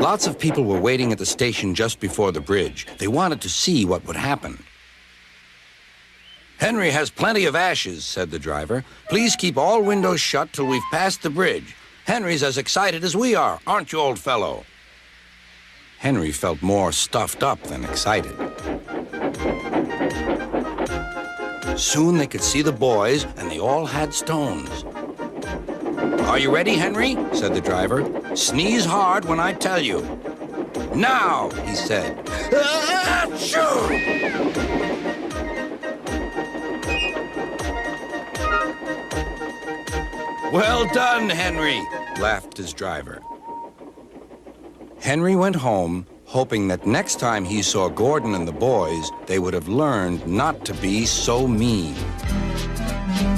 Lots of people were waiting at the station just before the bridge. They wanted to see what would happen. "Henry has plenty of ashes," said the driver. "Please keep all windows shut till we've passed the bridge. Henry's as excited as we are, aren't you, old fellow?" Henry felt more stuffed up than excited. Soon they could see the boys, and they all had stones. "Are you ready, Henry?" said the driver. "Sneeze hard when I tell you." "Now," he said. Achoo! "Well done, Henry," laughed his driver. Henry went home, hoping that next time he saw Gordon and the boys, they would have learned not to be so mean.